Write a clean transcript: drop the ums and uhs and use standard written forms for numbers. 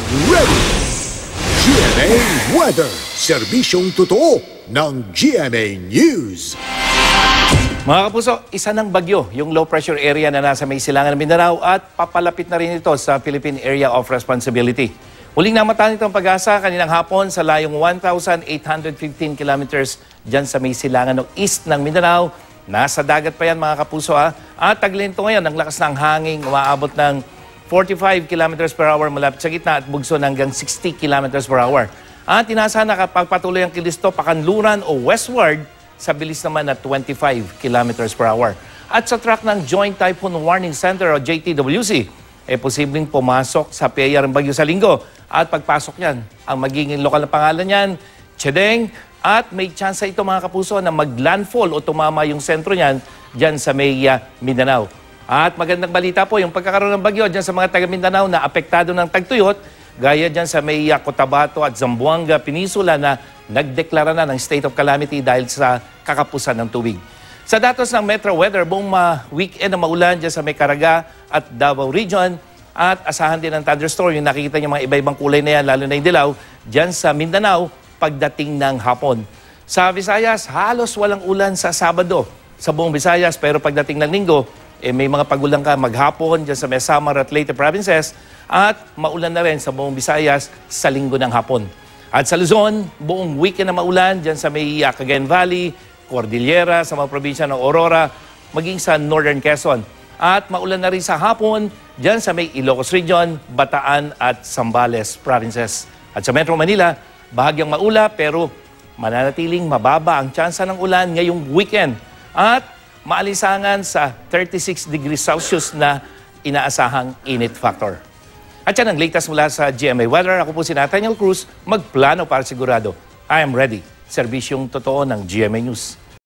ready! GMA Weather, serbisyong totoo ng GMA News. Mga kapuso, isa ng bagyo yung low pressure area na nasa may silangan ng Mindanao at papalapit na rin ito sa Philippine Area of Responsibility. Muling namataan itong pag-asa kaninang hapon sa layong 1,815 kilometers dyan sa may silangan ng east ng Mindanao. Nasa dagat pa yan mga kapuso At taglin ito ngayon, ang lakas ng hangin umaabot ng 45 kilometers per hour malapit sa gitna at bugso hanggang 60 kilometers per hour. At inaasahan na kapag patuloy ang kilisto pakanluran o westward, sa bilis naman na 25 kilometers per hour. At sa track ng Joint Typhoon Warning Center o JTWC, posibleng pumasok sa PAR ang bagyo sa linggo. At pagpasok niyan, ang magiging lokal na pangalan niyan, Chedeng, at may chance ito mga kapuso na maglandfall o tumama yung sentro niyan dyan sa may Mindanao. At magandang balita po yung pagkakaroon ng bagyo dyan sa mga taga Mindanao na apektado ng tagtuyot, gaya dyan sa may Cotabato at Zamboanga Peninsula na nagdeklara na ng state of calamity dahil sa kakapusan ng tubig. Sa datos ng Metro Weather, buong weekend na maulan dyan sa may Caraga at Davao Region at asahan din ng thunderstorm. Yung nakikita niyo mga iba-ibang kulay na yan, lalo na yung dilaw, dyan sa Mindanao pagdating ng hapon. Sa Visayas, halos walang ulan sa Sabado sa buong Visayas, pero pagdating ng linggo, may mga pagulan ka maghapon dyan sa Samar at Leyte provinces at maulan na rin sa buong Visayas sa linggo ng hapon. At sa Luzon, buong weekend na maulan dyan sa may Cagayan Valley, Cordillera, sa mga probinsya ng Aurora, maging sa Northern Quezon. At maulan na rin sa hapon dyan sa may Ilocos Region, Bataan at Zambales provinces. At sa Metro Manila, bahagyang maula pero mananatiling mababa ang tsansa ng ulan ngayong weekend. At maalisangan sa 36 degrees Celsius na inaasahang init factor. At yan ang latest mula sa GMA Weather. Ako po si Nathaniel Cruz, magplano para sigurado. I am ready. Serbisyong totoo ng GMA News.